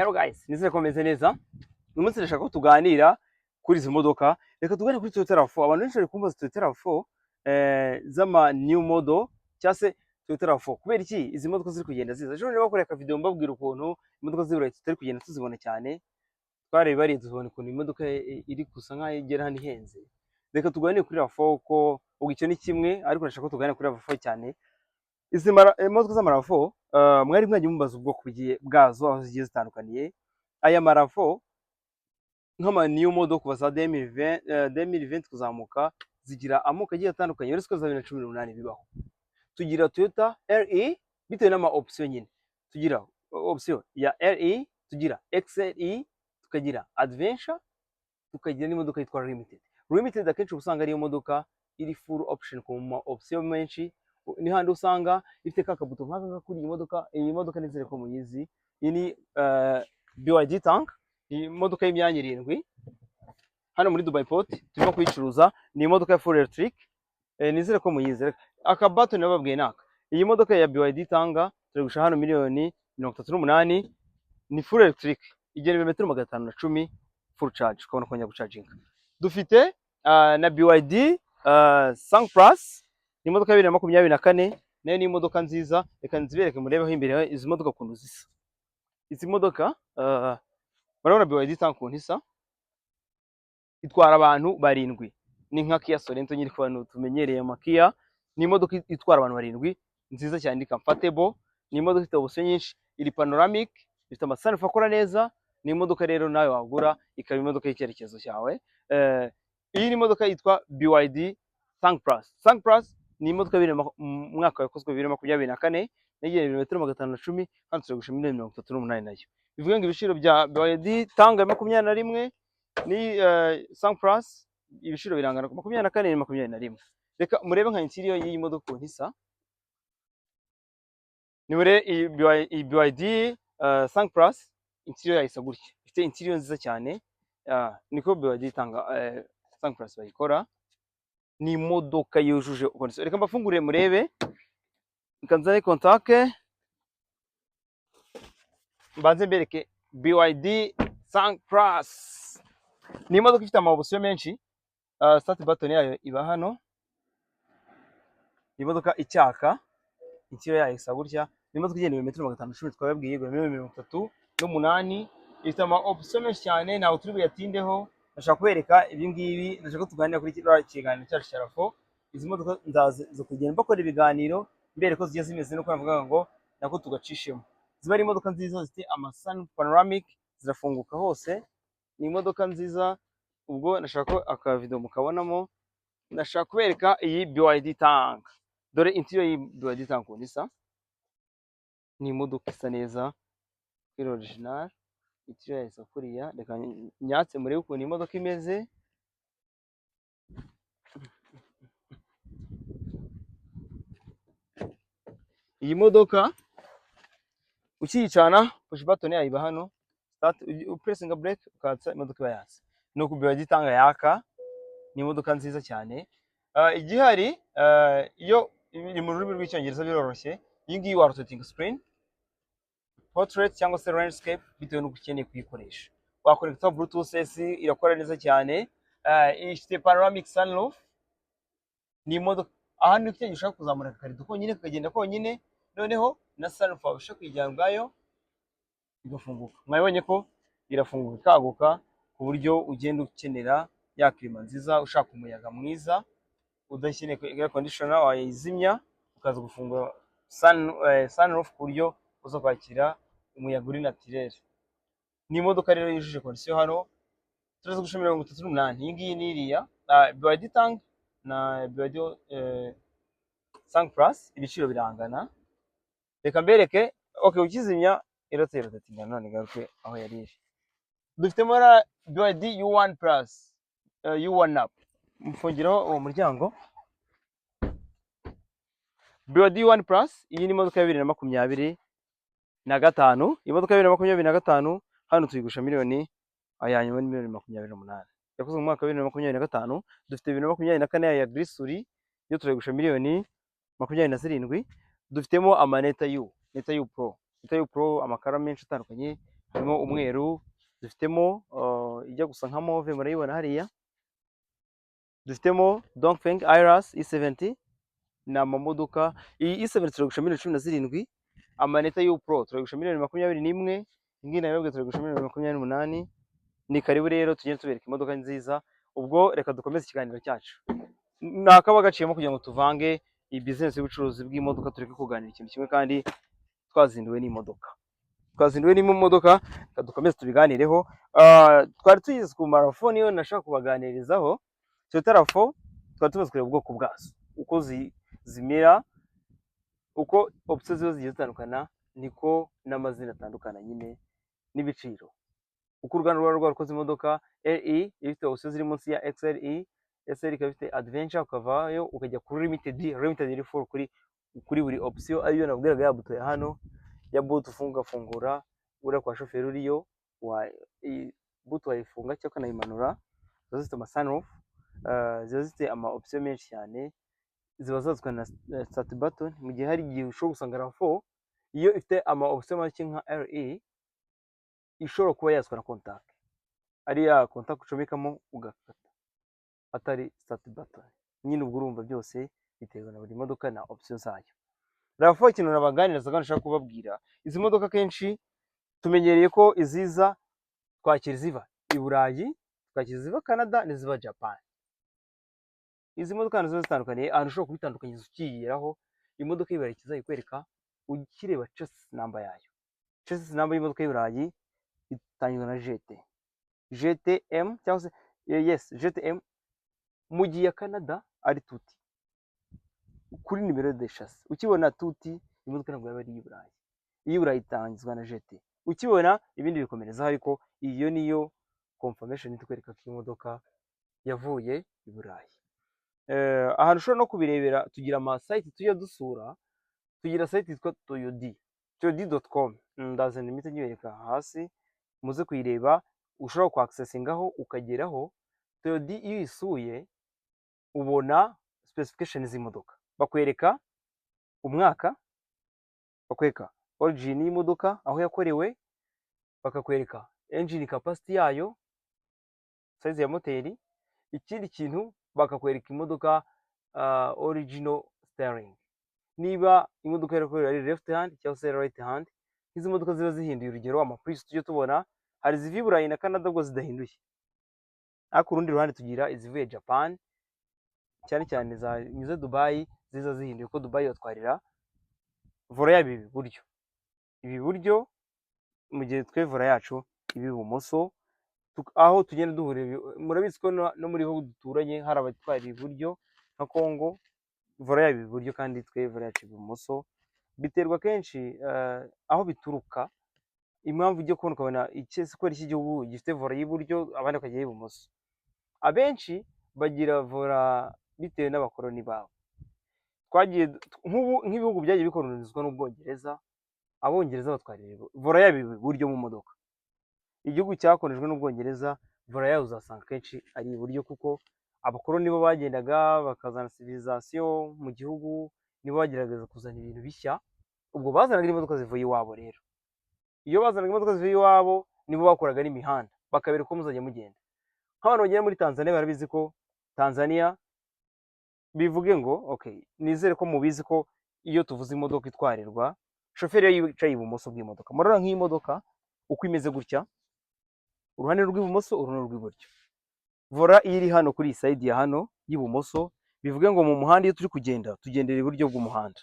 Hello guys, nizere ko meze neza. Uyu munsi ndashaka ko tuganira kuri izi modoka. Reka tuganire kuri Toyota RAV4. Abantu benshi bari kumbaza Toyota RAV4 z'ama new model cyangwa se Toyota RAV4. Kubera iki izi modoka ziri kugenda ziza? Ejo niba bakoreye video mbabwira ukuntu imodoka z'iburayi tutari kugenda tuzibona cyane. Twarebe bari tuzibona ukuntu imodoka iri kusa nkaho igera hano ihenze. Reka tuganire kuri RAV4 ko ubwo icyo ni kimwe, ariko ndashaka ko tuganira kuri RAV4 cyane. Izi imodoka z'ama-RAV4 mwari mwagiye mumbaza ubwoko bwazo aho zigiye zitandukaniye. Aya ma-RAV4 nk'ama new model kuva za 2020 kuzamuka zigira amoko agiye atandukanye, uretse ko za 2018 bibaho. Tugira Toyota RE bitewe n'ama option nyine. Tugira option ya RE, tugira XLE, tukagira Adventure, tukagira n'imodoka yitwa Limited. Limited akenshi usanga ariyo modoka iri full option ku ma option menshi. Ni handi usanga ifite kakabuto nk'aka kuri iyi modoka nizere ko muyizi. Iyi ni BYD tank, iyi modoka y'imyanya 7 hano muri Dubai Port turimo kuyicuruza. Ni imodoka ya full electric, nizere ko muyizi. Akabato nababwiye naka, iyi modoka ya BYD tank turigusha hano $1,38,000. Ni full electric, igena ibirometero 510 full charge, ukabona ko njya gucharginga. Dufite na BYD Sang Plus, ni imodoka ya 2024, nayo ni imodoka nziza. Reka nzibereke murebeho imbere izi modoka kuntu zisa. Izi modoka barabona BYD tank kuntu isa, itwara abantu 7. Ni nka Kia Sorento nyiri ku bantu tumenyereye amakia. Ni imodoka itwara abantu 7 nziza cyane, ni comfortable. Ni imodoka ifite option nyinshi, iri panoramic, ifite amasunroof akora neza. Ni imodoka rero nawe wagura ikaba imodoka y'icyerekezo cyawe. Iyi ni imodoka yitwa BYD Sang Plus. Sang Plus ni imodoka mwaka yakozwe 2024, negera ibirometero 510, hano turagusha $1,38,000 nayo. Bivuga ngo ibiciro bya BYD Tanga 21 ni Sang Plus ibiciro birangana 24 na 21. Reka murebe nka interior y'iyi modoka ntisa. Ni muri BYD Sang Plus interior yayisa gutya. Ifite interior nziza cyane. Niko BYD Tanga Sang Plus bayikora. Ni imodoka yujuje condition. Reka mbafungurire murebe. Nkanzane contact. Mbanze mbereke BYD Sang Plus. Ni imodoka ifite amaboption menshi. Start button yayo iba hano. Ni imodoka icyaka. Interior yayo isa gutya. Ni imodoka igenda ibirometero 510 twababwiye 38. Ifite ama option menshi cyane, nawe turi buyatindeho. Ndashaka kubereka ibi ngibi, ndashaka tuganira kuri kiganiro cyacu cya RAV4. Izi modoka ndazo kugenda bakora ibiganiro mbere ko zigiye zimeze no kuvuga ngo nako tugacishemo. Ziba ari imodoka nziza zifite amasun panoramic, zirafunguka hose. Ni imodoka nziza. Ubwo ndashaka ko aka video mukabonamo. Ndashaka kubereka iyi BYD tank. Dore interior yi BYD tank nisa. Ni imodoka isa neza, iri original. Interior isa kuriya. Reka nyatse murebe ukuntu imodoka imeze. Iyi modoka ukiyicana push button yayo iba hano. Start pressing a brake ukatsa imodoka iba yatse. Nuko BYD tanga yaka. Ni imodoka nziza cyane. Igihari iyo iri mu rurimi rw'icyongereza biroroshye. Iyi ngiyi wa rotating screen, portrait cyangwa se landscape bitewe n'uko ukeneye kuyikoresha. Wakonekta Bluetooth irakora neza cyane. Ifite panoramic sunroof. Ni imodoka ahantu ukeneye ushaka kuzamura akarido konyine kagenda konyine, noneho na sunroof wabasha kwijyana ubwayo igafunguka. Mwabonye ko irafunguka ikaguka ku buryo ugenda ukenera ya klima nziza, ushaka umuyaga mwiza, udakeneye air conditioner wayizimya ukaza gufungura sunroof ku buryo uza kwakira umuyaga uri naturel. Ni imodoka rero yujuje condition hano. Turaza gusha 38. Iyi ngiyi ni iriya BYD tank na BYD Sang Plus ibiciro birangana. Reka mbereke. Okay, ukizimya irotero datinga none garuke aho yari iri. Dufite mora BYD U1 Plus, U1 up. Mfungiraho uwo muryango. BYD U1 Plus iyi ni imodoka ya 2025. Imodoka ya 2025 hano tuyigusha miliyoni ayanyuma ni 2028. Yakozwe mu mwaka wa 2025. Dufite 2024 ya Grisuri yo turayigusha miliyoni 27. Dufitemo amaneta Neta U Pro. Neta U Pro amakara menshi atandukanye. harimo umweru, dufitemo ijya gusa nka move murayibona hariya, dufitemo Dongfeng Iris E70, ni amamodoka. Iyi E70 turagusha miliyoni 17, amaneta y'u Pro turagusha miliyoni 21, ingina yabwe turagusha miliyoni 28. Ni karibu rero tugende tubereka imodoka nziza. Ubwo reka dukomeze ikiganiro cyacu. Nakaba gaciyemo kugira ngo tuvange iyi business y'ubucuruzi bw'imodoka, tureke kuganira ikintu kimwe kandi twazinduwe n'imodoka. Twazinduwe n'imodoka, dukomeze tubiganireho. Twari tuyize ku marafo, niyo nashaka kubaganirizaho. Toyota RAV4 twari tumaze kureba ubwoko bwazo, uko zimera, uko option ziba zigiye zitandukana, niko n'amazina atandukana nyine n'ibiciro. Uko uruganda rwa rwakoze imodoka LE ifite option ziri munsi ya XLE, SL ikaba ifite Adventure, ukavayo ukajya kuri Limited iri full kuri buri option. Ariyo nabwiraga ya buto ya hano ya boot fungura ura kwa shoferi uriyo wa boot wayifunga cyangwa kanayimanura. Ziba zifite ama sunroof, ziba zifite ama option menshi cyane, ziba zazwe na start button. Mu gihe hari igihe ushobora gusanga RAV4 iyo ifite ama option make nka LE ishobora kuba yazwa na contact, ari ya contact ucomekamo ugakata, atari start button. Nyine ubwo urumva byose biterwa na buri modoka na option zayo. RAV4 ikintu nabaganiriza kandi nshaka kubabwira, izi modoka kenshi tumenyereye ko iziza twakira ziva i Burayi, twakira ziva Canada n'iziva Japan. Izi modoka nazo zitandukanye, ahantu ushobora kubitandukanyiriza ukiyeraho. Imodoka y'Iburayi kizayikwereka ukireba chassis number yayo. Chassis number y'imodoka y'Iburayi itangwa na GTM cyangwa se GTM, mu gihe ya Canada ari tuti kuri nimero de chassis. Ukibona tuti imodoka ntabwo yaba ari y'Iburayi, iy'Iburayi itangizwa na GT. Ukibona ibindi bikomereza, ariko iyo niyo confirmation itwereka ko imodoka yavuye i Burayi. Ahantu ushobora no kubirebera, tugira ama site tujya dusura. Tugira site yitwa toyodi.com, ndazana imite nyibereka hasi muze kuyireba. Ushobora ku accessingaho ukageraho. Toyodi iyo uyisuye ubona specification z'imodoka, bakwereka umwaka, bakwereka origin y'imodoka aho yakorewe, bakakwereka engine capacity yayo, size ya moteri. Ikindi kintu bakakwereka imodoka original steering, niba imodoka yarakorewe ari left hand cyangwa se right hand. Izi modoka ziba zihinduye, urugero ama Prius tujye tubona hari ziva i Burayi na Canada ubwo zidahinduye, ariko urundi ruhande tugira izivuye Japan, cyane cyane zanyuze Dubai, ziza zihinduye ko Dubai batwarira vola ya ibi buryo, mu gihe twe vola yacu ibi ibumoso. Aho tugenda duhurira, murabizi ko no muri bihugu duturanye hari abatwara iburyo nka Congo, vola ya iburyo kandi twe vola yacu ibumoso. Biterwa kenshi aho bituruka, impamvu ujya kubona ukabona ko iki gihugu gifite vola y'iburyo abandi bakajya ibumoso. Abenshi bagira vola bitewe n'abakoloni babo. Twagiye nk'ibihugu byagiye bikolonizwa n'Ubwongereza, Abongereza batwarira vola ya iburyo mu modoka. Igihugu cyakorejwe n'Ubwongereza, vola yayo uzasanga kenshi ari iburyo, kuko abakoloni bo bagendaga bakazana civilisation mu gihugu, nibo bagerageza kuzana ibintu bishya. Ubwo bazanaga imodoka zivuye iwabo. Rero iyo bazanaga imodoka zivuye iwabo, nibo bakoraga n'imihanda, bakabereka uko muzajya mugenda. Nk'abantu bagera muri Tanzania barabizi ko Tanzania, bivuge ngo okay, nizere ko mubizi ko iyo tuvuze imodoka itwarirwa, shoferi yicaye ibumoso bw'imodoka. Murora nk'iyi modoka uko imeze gutya, uruhande rw'ibumoso, uruhande rw'iburyo. Vola iri hano kuri iyi side ya hano y'ibumoso, bivuge ngo mu muhanda iyo turi kugenda tugendera iburyo bw'umuhanda,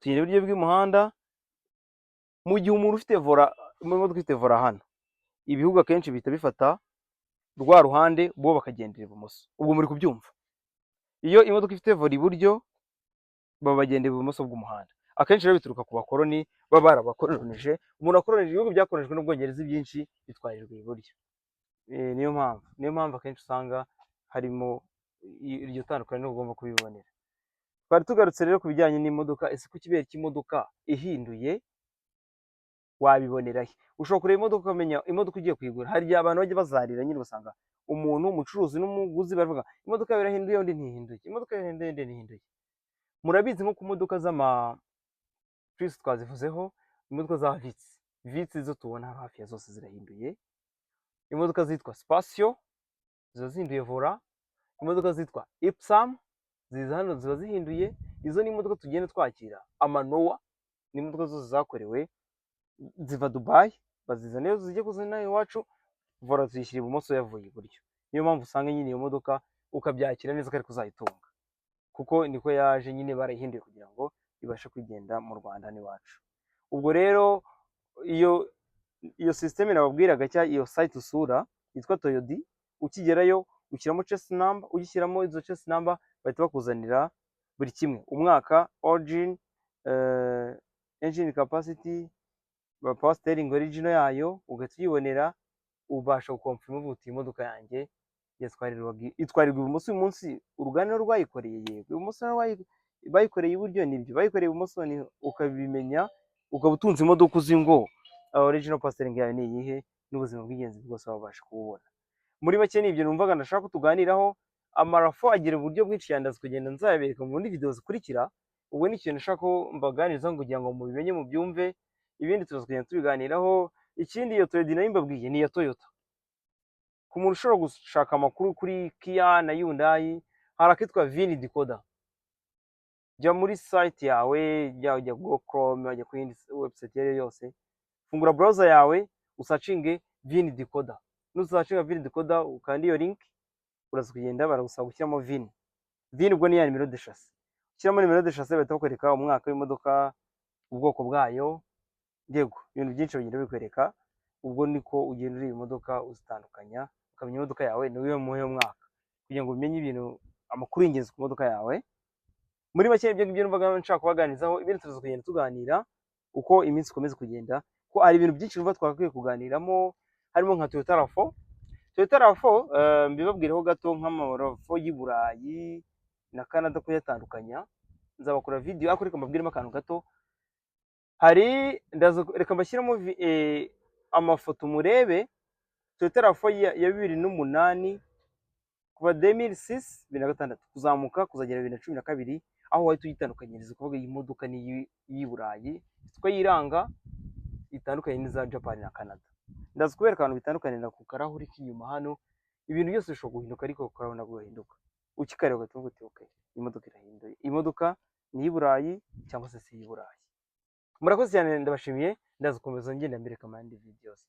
tugendera iburyo bw'umuhanda. Mu gihe umuntu ufite vola, mu modoka ifite vola hano, ibihugu akenshi bihita bifata rwa ruhande, bo bakagendera ibumoso. Ubwo muri kubyumva, iyo imodoka ifite vola iburyo, baba bagendera ibumoso bw'umuhanda. Akenshi rero bituruka ku bakoloni baba barabakolonije. Umuntu akolonije ibihugu byakoreshejwe n'Ubwongereza ibyinshi bitwarirwa iburyo. Niyo mpamvu akenshi usanga harimo iryo tandukaniro, ugomba kubibonera. Twari tugarutse rero ku bijyanye n'imodoka. Ese ku kibera cy'imodoka ihinduye wabibonera he? Ushobora kureba imodoka ukamenya imodoka ugiye kuyigura. Hari igihe abantu bajya bazarira nyine, ugasanga umuntu, umucuruzi n'umuguzi baravuga imodoka yawe irahinduye, undi ntihinduye, imodoka yawe irahinduye, undi ntihinduye. Murabizi nko ku modoka z'ama Prius twazivuzeho, imodoka za Vitz vitsi zo tubona hafi ya zose zirahinduye. Imodoka zitwa Spacio ziba zihinduye vola, imodoka zitwa Ipsam ziza hano ziba zihinduye. Izo ni imodoka tugenda twakira. Amanowa ni imodoka zose zakorewe ziva Dubai, bazizana iyo zijya kuzana iwacu, vola tuyishyira ibumoso yavuye iburyo. Niyo mpamvu usanga nyine iyo modoka ukabyakira neza ko ari kuzayitunga, kuko niko yaje nyine barayihinduye kugira ngo ibashe kugenda mu Rwanda n'iwacu. Ubwo rero iyo systeme nababwiraga cyangwa iyo site usura yitwa Toyodi, ukigerayo ushyiramo chassis number, ugishyiramo izo chassis number bahita bakuzanira buri kimwe, umwaka, origin, engine capacity, power steering original yayo, ugahita uyibonera, ubasha gukonfirma uvuga uti imodoka yanjye itwarirwa ibumoso uyu munsi, uruganda rwayikoreye yego, ibumoso bayikoreye iburyo nibyo, bayikoreye ibumoso ukabimenya, ukaba utunze imodoka uzi ngo original power steering yayo ni iyihe, n'ubuzima bw'ingenzi bwose babasha kububona. Muri make ni ibyo numvaga ndashaka ko tuganiraho. Amarafo agira uburyo bwinshi cyane, ndaza kugenda nzayabereka mu zindi video zikurikira. Ubwo ni ikintu nashaka ko mbaganirizaho kugira ngo mubimenye mubyumve, ibindi tuza kugenda tubiganiraho. Ikindi iyo Toyodi nayo mbabwiye ni iya Toyota. Ku muntu ushobora gushaka amakuru kuri Kia na Hyundai, hari akitwa VIN decoder. Jya muri site yawe, jya Google Chrome, wajya kuri yindi website iyo yose, fungura browser yawe usacinge VIN decoder. Nusacinga VIN decoder ukanda iyo link, uraza kugenda baragusaba gushyiramo VIN. VIN ubwo ni ya nimero de chassis. Ushyiramo nimero de chassis bahita bakwereka umwaka w'imodoka, ubwoko bwayo, yego ibintu byinshi bagenda bikwereka. Ubwo niko ugenda ureba imodoka uzitandukanya, ukamenya imodoka yawe ni uyo muhe mwaka, kugira ngo umenye ibintu amakuru y'ingenzi ku modoka yawe. Muri make ibyo ngibyo numvaga nshaka kubaganirizaho, ibindi tuza kugenda tuganira uko iminsi ikomeza kugenda, ko hari ibintu byinshi numva twakwiye kuganiramo, harimo nka Toyota RAV4. Toyota RAV4 mbibabwireho gato, nk'amarafo y'i Burayi na Canada kuyatandukanya, nzabakora video ariko reka mbabwiremo akantu gato. Hari reka mbashyiramo amafoto murebe Toyota RAV4 ya 2008 kuva 2006 kuzamuka kuzagera 2012, aho wahita uyitandukanyiriza kuvuga iyi modoka ni y'i Burayi, ko yiranga itandukanye n'iza Japan na Canada. Ndaza kubereka ahantu bitandukanira ku karahuri k'inyuma hano, ibintu byose bishobora guhinduka ariko ku karahuri nabwo gahinduka. Ukikareba ugahita uti okay, imodoka irahinduye, imodoka ni y'i Burayi cyangwa se si y'i Burayi. Murakoze cyane, ndabashimiye, ndaza gukomeza ngenda mbere kamandi videos.